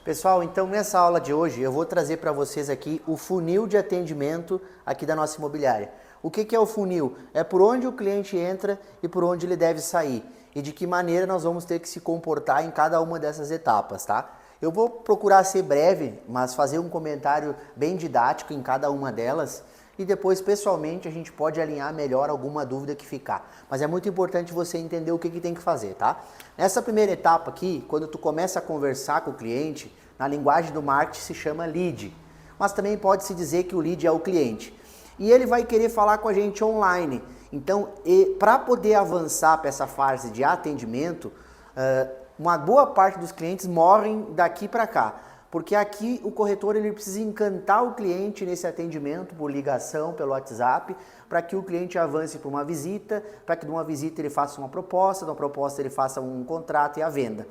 Pessoal, então nessa aula de hoje eu vou trazer para vocês aqui o funil de atendimento aqui da nossa imobiliária. O que é o funil? É por onde o cliente entra e por onde ele deve sair e de que maneira nós vamos ter que se comportar em cada uma dessas etapas, tá? Eu vou procurar ser breve, mas fazer um comentário bem didático em cada uma delas e depois pessoalmente a gente pode alinhar melhor alguma dúvida que ficar. Mas é muito importante você entender o que tem que fazer, tá? Nessa primeira etapa aqui, quando tu começa a conversar com o cliente, na linguagem do marketing se chama lead, mas também pode-se dizer que o lead é o cliente. E ele vai querer falar com a gente online. Então, para poder avançar para essa fase de atendimento, uma boa parte dos clientes morrem daqui para cá. Porque aqui o corretor ele precisa encantar o cliente nesse atendimento por ligação, pelo WhatsApp, para que o cliente avance para uma visita, para que de uma visita ele faça uma proposta, de uma proposta ele faça um contrato e a venda.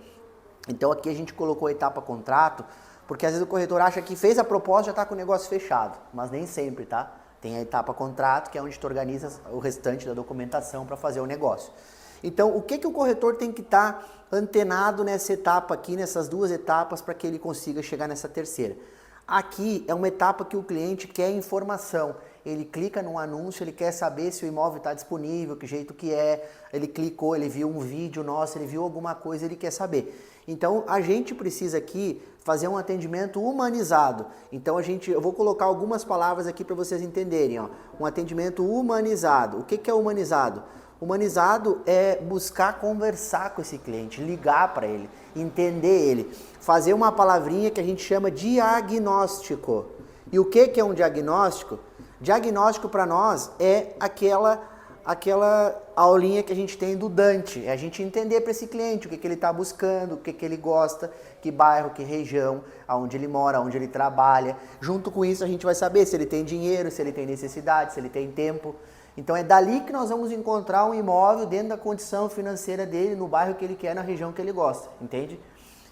Então aqui a gente colocou a etapa contrato, porque às vezes o corretor acha que fez a proposta e já está com o negócio fechado, mas nem sempre, tá? Tem a etapa contrato, que é onde tu organiza o restante da documentação para fazer o negócio. Então, o que o corretor tem que estar antenado nessa etapa aqui, nessas duas etapas, para que ele consiga chegar nessa terceira? Aqui é uma etapa que o cliente quer informação. Ele clica no anúncio, ele quer saber se o imóvel está disponível, que jeito que é, ele clicou, ele viu um vídeo nosso, ele viu alguma coisa, ele quer saber. Então, a gente precisa aqui fazer um atendimento humanizado. Então, eu vou colocar algumas palavras aqui para vocês entenderem. Ó. Um atendimento humanizado. O que é humanizado? Humanizado é buscar conversar com esse cliente, ligar para ele, entender ele, fazer uma palavrinha que a gente chama diagnóstico. E o que é um diagnóstico? Diagnóstico para nós é aquela aulinha que a gente tem do Dante, é a gente entender para esse cliente o que ele está buscando, o que ele gosta, que bairro, que região, aonde ele mora, aonde ele trabalha. Junto com isso a gente vai saber se ele tem dinheiro, se ele tem necessidade, se ele tem tempo. Então é dali que nós vamos encontrar um imóvel dentro da condição financeira dele, no bairro que ele quer, na região que ele gosta, entende?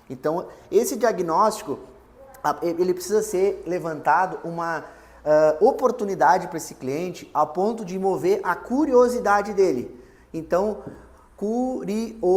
Então esse diagnóstico, ele precisa ser levantado uma oportunidade para esse cliente a ponto de mover a curiosidade dele. Então, curiosidade.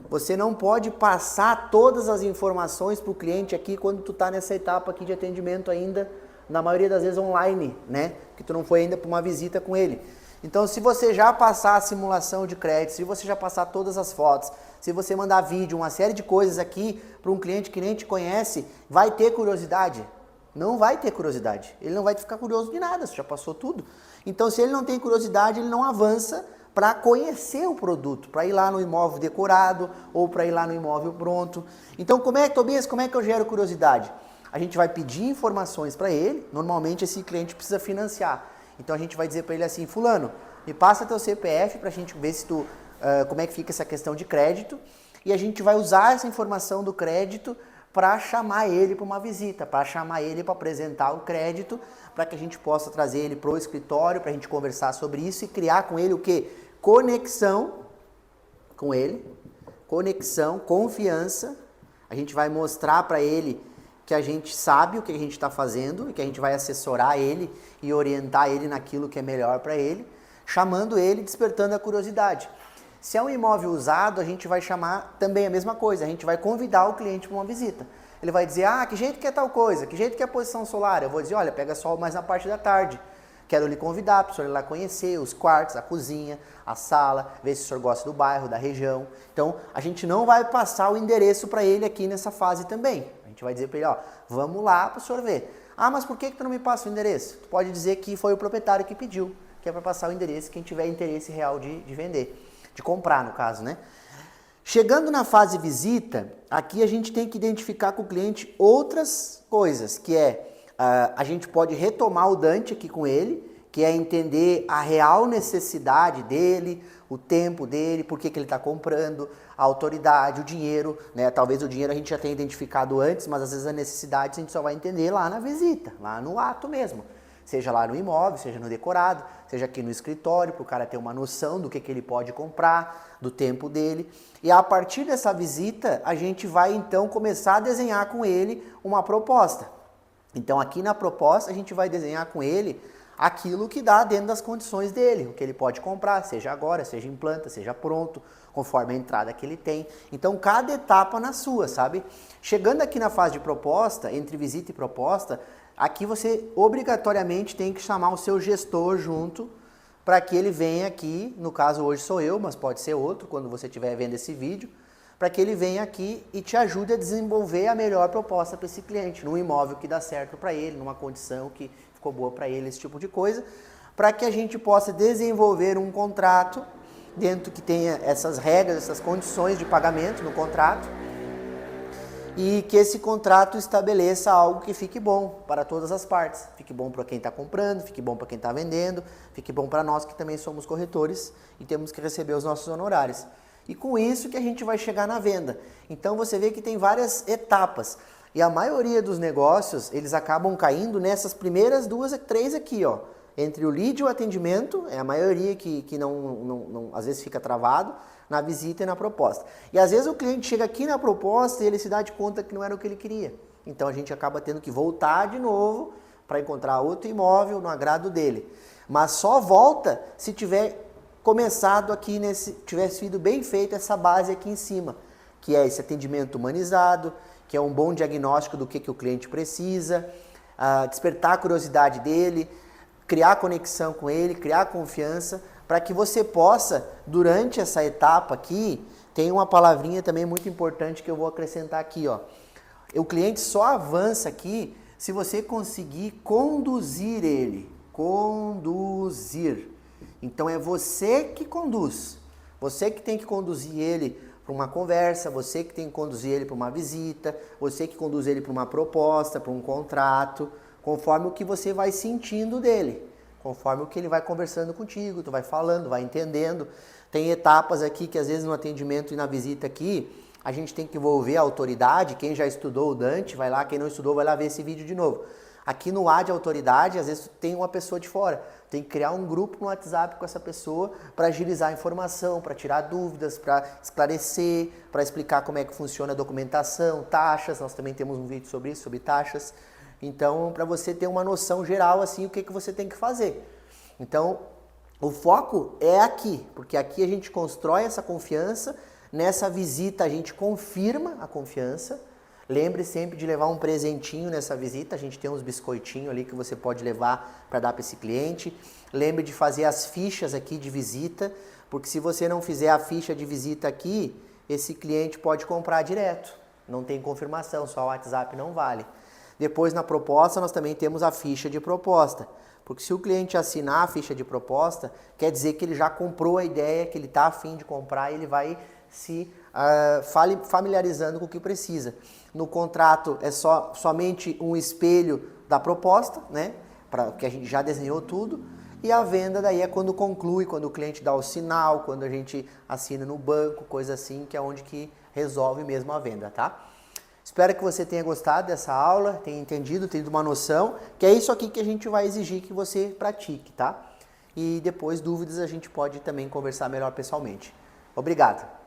Você não pode passar todas as informações para o cliente aqui quando tu está nessa etapa aqui de atendimento ainda, na maioria das vezes online, né? Que tu não foi ainda para uma visita com ele. Então, se você já passar a simulação de crédito, se você já passar todas as fotos, se você mandar vídeo, uma série de coisas aqui para um cliente que nem te conhece, vai ter curiosidade? Não vai ter curiosidade. Ele não vai ficar curioso de nada, você já passou tudo. Então, se ele não tem curiosidade, ele não avança para conhecer o produto, para ir lá no imóvel decorado ou para ir lá no imóvel pronto. Então, Tobias, como é que eu gero curiosidade? A gente vai pedir informações para ele, normalmente esse cliente precisa financiar. Então a gente vai dizer para ele assim, fulano, me passa teu CPF para a gente ver se como é que fica essa questão de crédito. E a gente vai usar essa informação do crédito para chamar ele para uma visita, para chamar ele para apresentar o crédito, para que a gente possa trazer ele para o escritório, para a gente conversar sobre isso e criar com ele o quê? Conexão com ele, conexão, confiança. A gente vai mostrar para ele que a gente sabe o que a gente está fazendo e que a gente vai assessorar ele e orientar ele naquilo que é melhor para ele, chamando ele, despertando a curiosidade. Se é um imóvel usado, a gente vai chamar também a mesma coisa, a gente vai convidar o cliente para uma visita. Ele vai dizer, que jeito que é tal coisa, que jeito que é a posição solar? Eu vou dizer, olha, pega sol mais na parte da tarde. Quero lhe convidar para o senhor ir lá conhecer os quartos, a cozinha, a sala, ver se o senhor gosta do bairro, da região. Então, a gente não vai passar o endereço para ele aqui nessa fase também. A gente vai dizer para ele, vamos lá para o senhor ver. Mas por que tu não me passa o endereço? Tu pode dizer que foi o proprietário que pediu, que é para passar o endereço quem tiver interesse real de vender, de comprar no caso, né? Chegando na fase visita, aqui a gente tem que identificar com o cliente outras coisas, que a gente pode retomar o Dante aqui com ele, que é entender a real necessidade dele, o tempo dele, por que ele está comprando, a autoridade, o dinheiro, né? Talvez o dinheiro a gente já tenha identificado antes, mas às vezes a necessidade a gente só vai entender lá na visita, lá no ato mesmo. Seja lá no imóvel, seja no decorado, seja aqui no escritório, para o cara ter uma noção do que ele pode comprar, do tempo dele. E a partir dessa visita, a gente vai então começar a desenhar com ele uma proposta. Então aqui na proposta a gente vai desenhar com ele aquilo que dá dentro das condições dele, o que ele pode comprar, seja agora, seja em planta, seja pronto, conforme a entrada que ele tem. Então, cada etapa na sua, sabe? Chegando aqui na fase de proposta, entre visita e proposta, aqui você obrigatoriamente tem que chamar o seu gestor junto para que ele venha aqui, no caso hoje sou eu, mas pode ser outro quando você estiver vendo esse vídeo, para que ele venha aqui e te ajude a desenvolver a melhor proposta para esse cliente, num imóvel que dá certo para ele, numa condição que ficou boa para ele, esse tipo de coisa, para que a gente possa desenvolver um contrato dentro que tenha essas regras, essas condições de pagamento no contrato e que esse contrato estabeleça algo que fique bom para todas as partes. Fique bom para quem está comprando, fique bom para quem está vendendo, fique bom para nós que também somos corretores e temos que receber os nossos honorários. E com isso que a gente vai chegar na venda. Então você vê que tem várias etapas. E a maioria dos negócios, eles acabam caindo nessas primeiras duas, três aqui, ó. Entre o lead e o atendimento, é a maioria que às vezes fica travado, na visita e na proposta. E às vezes o cliente chega aqui na proposta e ele se dá de conta que não era o que ele queria. Então a gente acaba tendo que voltar de novo para encontrar outro imóvel no agrado dele. Mas só volta se tiver começado aqui, tivesse sido bem feita essa base aqui em cima, que é esse atendimento humanizado, que é um bom diagnóstico do que o cliente precisa, despertar a curiosidade dele, criar conexão com ele, criar confiança, para que você possa, durante essa etapa aqui, tem uma palavrinha também muito importante que eu vou acrescentar aqui, ó. O cliente só avança aqui se você conseguir conduzir ele. Conduzir. Então é você que conduz. Você que tem que conduzir ele para uma conversa, você que tem que conduzir ele para uma visita, você que conduz ele para uma proposta, para um contrato, conforme o que você vai sentindo dele, conforme o que ele vai conversando contigo, tu vai falando, vai entendendo. Tem etapas aqui que às vezes no atendimento e na visita aqui, a gente tem que envolver a autoridade. Quem já estudou o Dante, vai lá, quem não estudou vai lá ver esse vídeo de novo. Aqui no A de autoridade, às vezes tem uma pessoa de fora. Tem que criar um grupo no WhatsApp com essa pessoa para agilizar a informação, para tirar dúvidas, para esclarecer, para explicar como é que funciona a documentação, taxas. Nós também temos um vídeo sobre isso, sobre taxas. Então, para você ter uma noção geral, assim, o que você tem que fazer. Então, o foco é aqui, porque aqui a gente constrói essa confiança. Nessa visita a gente confirma a confiança. Lembre sempre de levar um presentinho nessa visita, a gente tem uns biscoitinhos ali que você pode levar para dar para esse cliente. Lembre de fazer as fichas aqui de visita, porque se você não fizer a ficha de visita aqui, esse cliente pode comprar direto. Não tem confirmação, só o WhatsApp não vale. Depois na proposta nós também temos a ficha de proposta, porque se o cliente assinar a ficha de proposta, quer dizer que ele já comprou a ideia, que ele está a fim de comprar e ele vai se familiarizando com o que precisa. No contrato é somente um espelho da proposta, né? Que a gente já desenhou tudo. E a venda daí é quando conclui, quando o cliente dá o sinal, quando a gente assina no banco, coisa assim, que é onde que resolve mesmo a venda, tá? Espero que você tenha gostado dessa aula, tenha entendido, tenha uma noção, que é isso aqui que a gente vai exigir que você pratique, tá? E depois dúvidas a gente pode também conversar melhor pessoalmente. Obrigado!